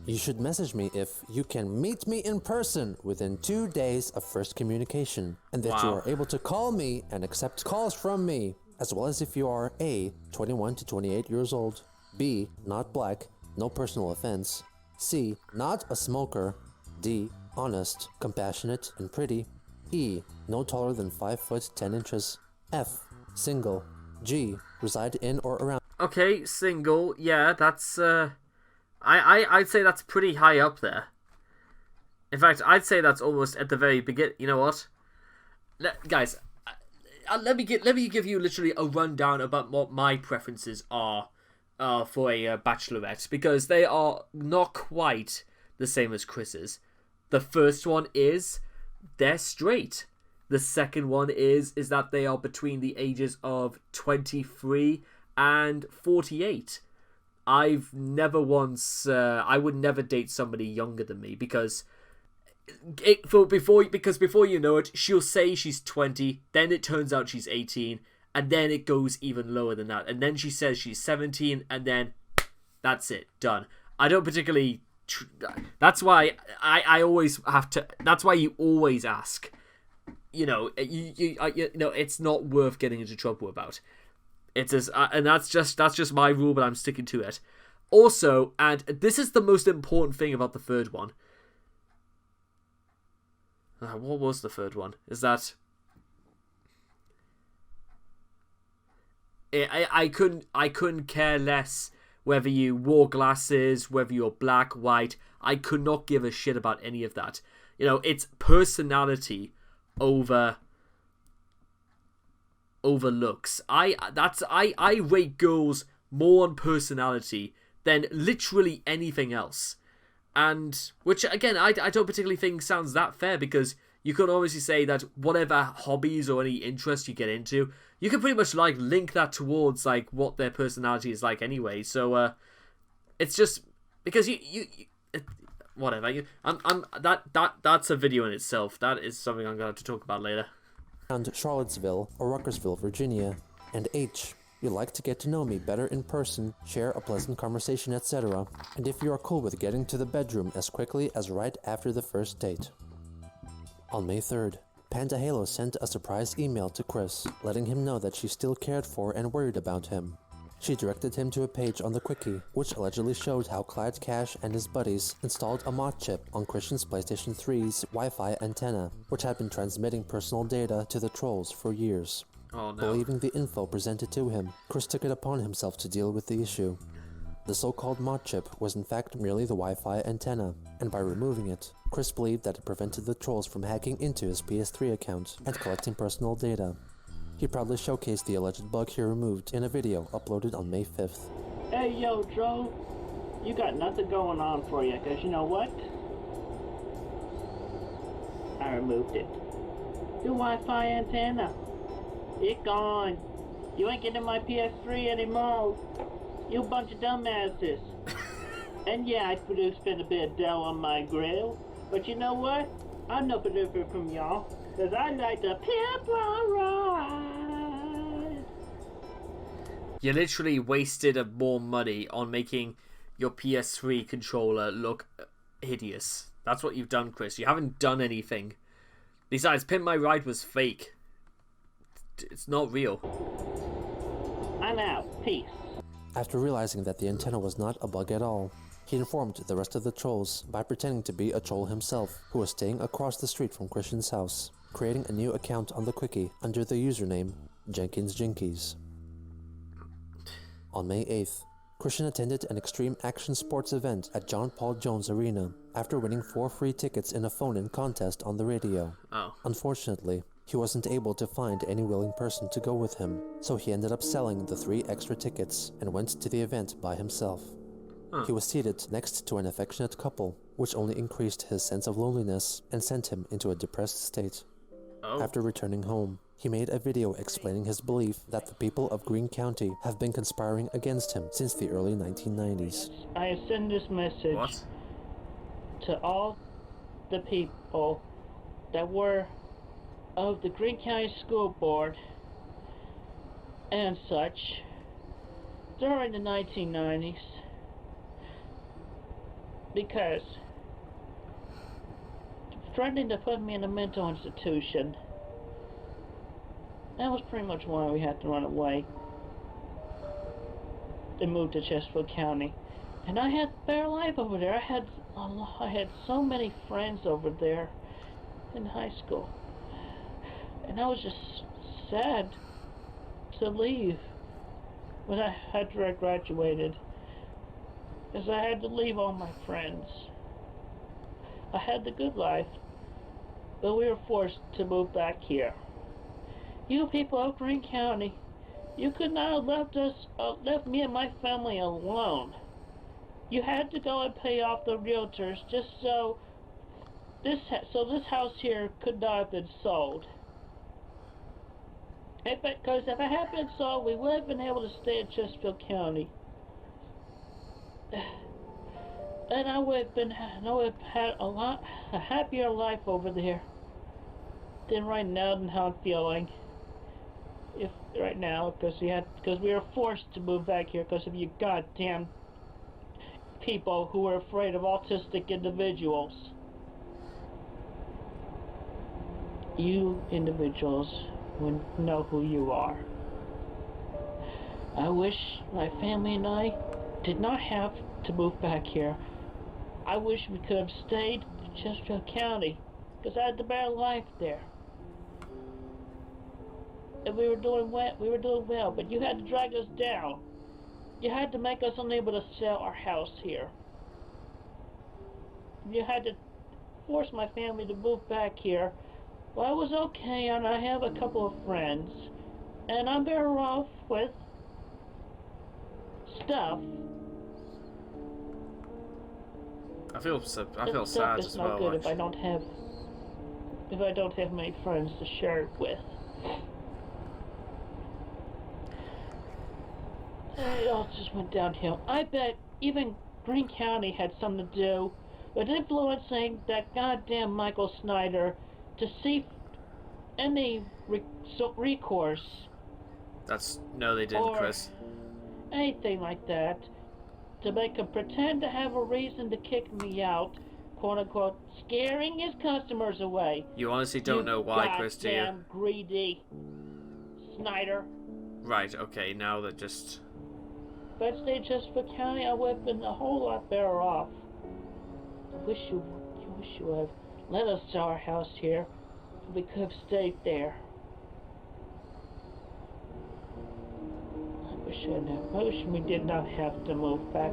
Speaker 2: You should message me if you can meet me in person within 2 days of first communication, and that you are able to call me and accept calls from me, as well as if you are A, 21 to 28 years old, B, not black, no personal offense, C, not a smoker, D, honest, compassionate, and pretty, E, no taller than 5 foot 10 inches, F, single, G, reside in or around.
Speaker 1: Okay, single, yeah, that's, I'd say that's pretty high up there. In fact, I'd say that's almost at the very beginning. You know what? Guys, let me give you literally a rundown about what my preferences are for a bachelorette, because they are not quite the same as Chris's. The first one is they're straight. The second one is that they are between the ages of 23 and 48. I've never once, I would never date somebody younger than me, because before you know it, she'll say she's 20, then it turns out she's 18, and then it goes even lower than that, and then she says she's 17, and then that's it, done. I don't particularly, that's why I always have to, that's why you always ask, you know, you know, it's not worth getting into trouble about. It's as, and that's just my rule, but I'm sticking to it. Also, and this is the most important thing about the third one. What was the third one? Is that I couldn't care less whether you wore glasses, whether you're black, white. I could not give a shit about any of that. You know, it's personality over looks. I rate girls more on personality than literally anything else. And which again I don't particularly think sounds that fair, because you could obviously say that whatever hobbies or any interest you get into, you can pretty much like link that towards like what their personality is like anyway. So it's just because you whatever. That's a video in itself. That is something I'm going to have to talk about later.
Speaker 2: And Charlottesville or Ruckersville, Virginia. And H, you like to get to know me better in person, share a pleasant conversation, etc. And if you are cool with getting to the bedroom as quickly as right after the first date. On May 3rd, Panda Halo sent a surprise email to Chris, letting him know that she still cared for and worried about him. She directed him to a page on the Quickie, which allegedly showed how Clyde Cash and his buddies installed a mod chip on Christian's PlayStation 3's Wi-Fi antenna, which had been transmitting personal data to the trolls for years.
Speaker 1: Oh, no.
Speaker 2: Believing the info presented to him, Chris took it upon himself to deal with the issue. The so-called mod chip was in fact merely the Wi-Fi antenna, and by removing it, Chris believed that it prevented the trolls from hacking into his PS3 account and collecting personal data. He proudly showcased the alleged bug he removed in a video uploaded on May 5th.
Speaker 3: Hey, yo, troll. You got nothing going on for you, because you know what? I removed it. The Wi-Fi antenna. It gone. You ain't getting my PS3 anymore. You bunch of dumbasses. And yeah, I do spend a bit of dough on my grill. But you know what? I'm no different from y'all. Because I like to pimp ride.
Speaker 1: You literally wasted more money on making your PS3 controller look hideous. That's what you've done, Chris. You haven't done anything. Besides, Pimp My Ride was fake. It's not real.
Speaker 3: I'm out. Peace.
Speaker 2: After realizing that the antenna was not a bug at all, he informed the rest of the trolls by pretending to be a troll himself who was staying across the street from Christian's house, creating a new account on the Quickie under the username Jenkins Jinkies. On May 8th, Christian attended an extreme action sports event at John Paul Jones Arena after winning 4 free tickets in a phone-in contest on the radio.
Speaker 1: Oh.
Speaker 2: Unfortunately, he wasn't able to find any willing person to go with him, so he ended up selling the 3 extra tickets and went to the event by himself. He was seated next to an affectionate couple, which only increased his sense of loneliness and sent him into a depressed state. After returning home, he made a video explaining his belief that the people of Greene County have been conspiring against him since the early 1990s.
Speaker 3: I send this message to all the people that were of the Greene County School Board and such during the 1990s, because threatening to put me in a mental institution, that was pretty much why we had to run away and move to Chesterfield County. And I had a better life over there. I had so many friends over there in high school, and I was just sad to leave when after I graduated, because I had to leave all my friends. I had the good life, but we were forced to move back here. You people of Greene County, you could not have left me and my family alone. You had to go and pay off the realtors just so this house here could not have been sold. Because if it had been sold, we would have been able to stay in Chesterfield County. And I would have had a happier life over there than right now, than how I'm feeling. Because we were forced to move back here because of you goddamn people who were afraid of autistic individuals. You individuals would know who you are. I wish my family and I did not have to move back here. I wish we could have stayed in Chesterfield County, because I had the better life there. And we were doing well, but you had to drag us down. You had to make us unable to sell our house here. You had to force my family to move back here. Well, I was okay, and I have a couple of friends, and I'm better off with stuff.
Speaker 1: I feel sad
Speaker 3: Stuff
Speaker 1: as
Speaker 3: is
Speaker 1: well.
Speaker 3: not good if I don't have many friends to share it with. It all just went downhill. I bet even Greene County had something to do with influencing that goddamn Michael Snyder to see any recourse.
Speaker 1: No, they didn't,
Speaker 3: or
Speaker 1: Chris.
Speaker 3: Anything like that, to make him pretend to have a reason to kick me out, quote unquote, scaring his customers away.
Speaker 1: You honestly don't know why, Chris, do you?
Speaker 3: Goddamn greedy Snyder.
Speaker 1: Right, okay, now that just...
Speaker 3: If I'd stayed just for county, I would have been a whole lot better off. I wish you would have let us sell our house here, and we could have stayed there. I wish we did not have to move back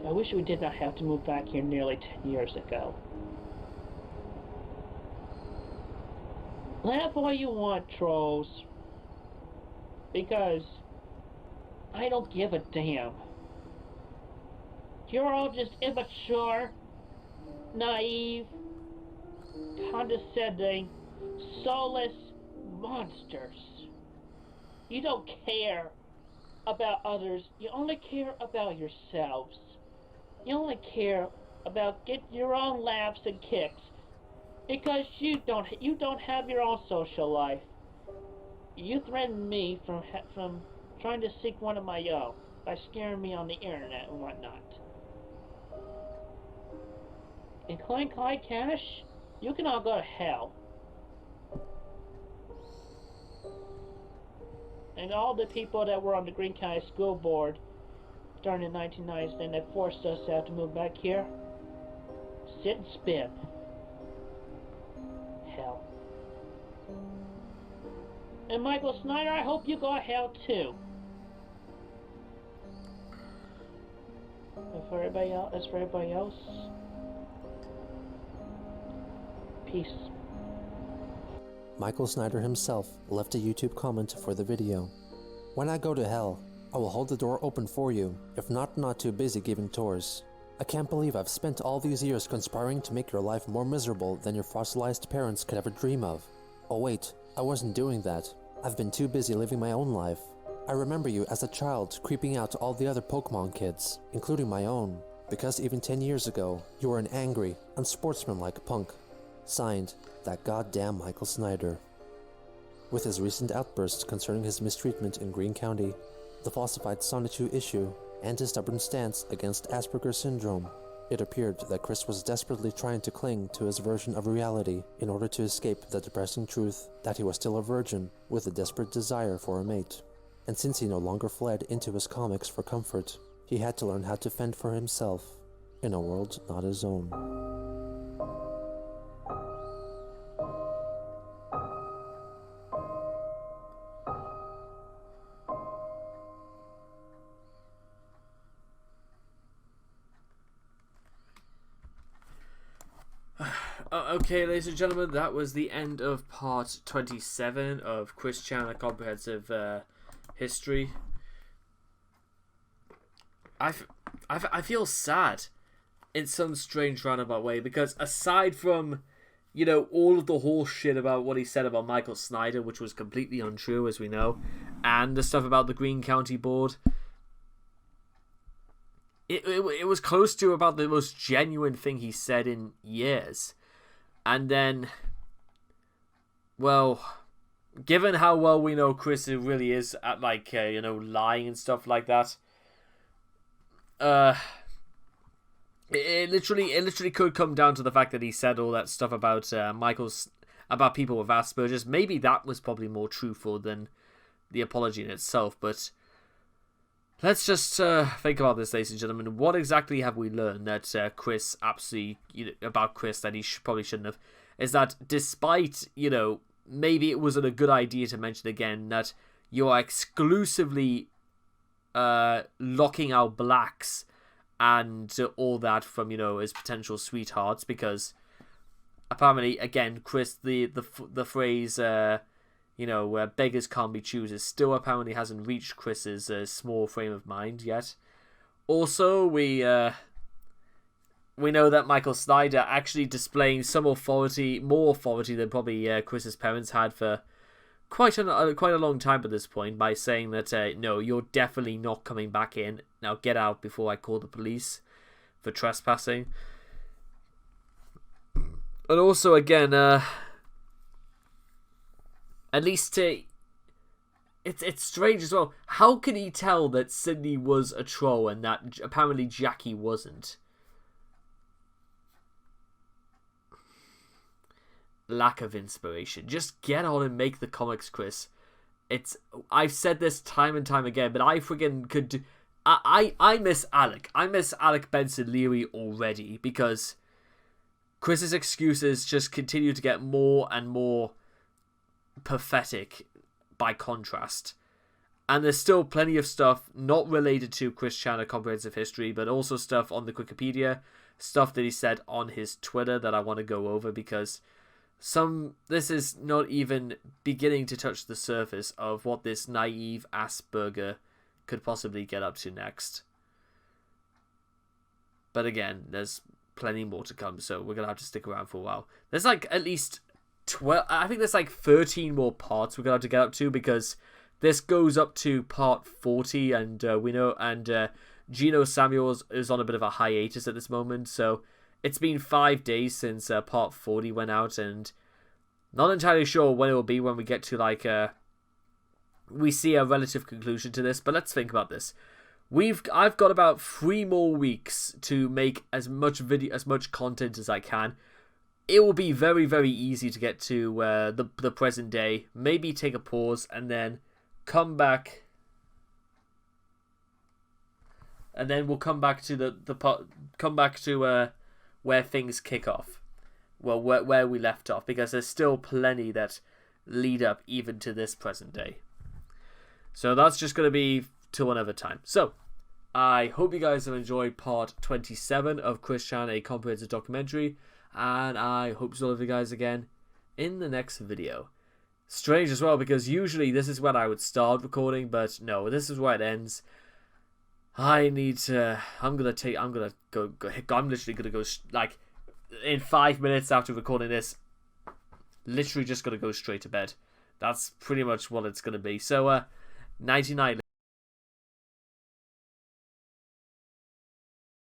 Speaker 3: I wish we did not have to move back here nearly 10 years ago. Laugh all you want, trolls. Because I don't give a damn. You're all just immature, naive, condescending, soulless monsters. You don't care about others. You only care about yourselves. You only care about getting your own laughs and kicks because you don't have your own social life. You threatened me from trying to seek one of my own by scaring me on the internet and whatnot. And Clyde Cash, you can all go to hell. and all the people that were on the Greene County School Board during the 1990s, then that forced us to have to move back here. Sit and spin. Hell. And Michael Snyder, I hope you go to hell too. And for everybody else, peace.
Speaker 2: Michael Snyder himself left a YouTube comment for the video. When I go to hell, I will hold the door open for you, if not too busy giving tours. I can't believe I've spent all these years conspiring to make your life more miserable than your fossilized parents could ever dream of. Oh wait, I wasn't doing that. I've been too busy living my own life. I remember you as a child creeping out all the other Pokemon kids, including my own, because even 10 years ago, you were an angry, unsportsmanlike punk. Signed, that goddamn Michael Snyder. With his recent outbursts concerning his mistreatment in Greene County, the falsified Sonichu issue, and his stubborn stance against Asperger syndrome, it appeared that Chris was desperately trying to cling to his version of reality in order to escape the depressing truth that he was still a virgin with a desperate desire for a mate. And since he no longer fled into his comics for comfort, he had to learn how to fend for himself in a world not his own.
Speaker 1: Okay, ladies and gentlemen, that was the end of part 27 of Chris Chandler Comprehensive History. I feel sad in some strange roundabout way, because aside from, you know, all of the horse shit about what he said about Michael Snyder, which was completely untrue, as we know, and the stuff about the Greene County Board, it was close to about the most genuine thing he said in years. And then, well, given how well we know Chris really is at, like, you know, lying and stuff like that, it literally could come down to the fact that he said all that stuff about about people with Asperger's. Maybe that was probably more truthful than the apology in itself, but let's just think about this, ladies and gentlemen. What exactly have we learned that Chris absolutely, about Chris, that he probably shouldn't have? Is that despite, you know, maybe it wasn't a good idea to mention again that you are exclusively locking out blacks and all that from, you know, his potential sweethearts, because apparently, again, Chris, the phrase, you know, beggars can't be choosers, still apparently hasn't reached Chris's small frame of mind yet. Also, we know that Michael Snyder actually displaying some authority, more authority than probably Chris's parents had for quite a long time at this point, by saying that, no, you're definitely not coming back in. Now get out before I call the police for trespassing. And also, again, at least it's strange as well. How can he tell that Sydney was a troll and that apparently Jackie wasn't? Lack of inspiration. Just get on and make the comics, Chris. I've said this time and time again, but I friggin' could do... I miss Alec. I miss Alec Benson Leary already, because Chris's excuses just continue to get more and more pathetic by contrast. And there's still plenty of stuff not related to Chris Chandler Comprehensive History, but also stuff on the Wikipedia, stuff that he said on his Twitter that I want to go over, because this is not even beginning to touch the surface of what this naive Asperger could possibly get up to next. But again, there's plenty more to come, so we're gonna have to stick around for a while. There's like at least 12, I think there's like 13 more parts we're gonna have to get up to, because this goes up to part 40, and we know, and Gino Samuels is on a bit of a hiatus at this moment, so it's been 5 days since part 40 went out, and not entirely sure when it will be when we get to, like, we see a relative conclusion to this. But let's think about this. I've got about 3 more weeks to make as much content as I can. It will be very, very easy to get to the present day. Maybe take a pause and then come back, and then we'll come back to where things kick off. Well, where we left off, because there's still plenty that lead up even to this present day. So that's just going to be till another time. So I hope you guys have enjoyed part 27 of Chris Chan, a comprehensive documentary, and I hope to see all of you guys again in the next video. Strange as well, because usually this is when I would start recording, but no, this is where it ends. I'm literally gonna go like in 5 minutes after recording this. Literally just gonna go straight to bed. That's pretty much what it's gonna be. So, nighty night.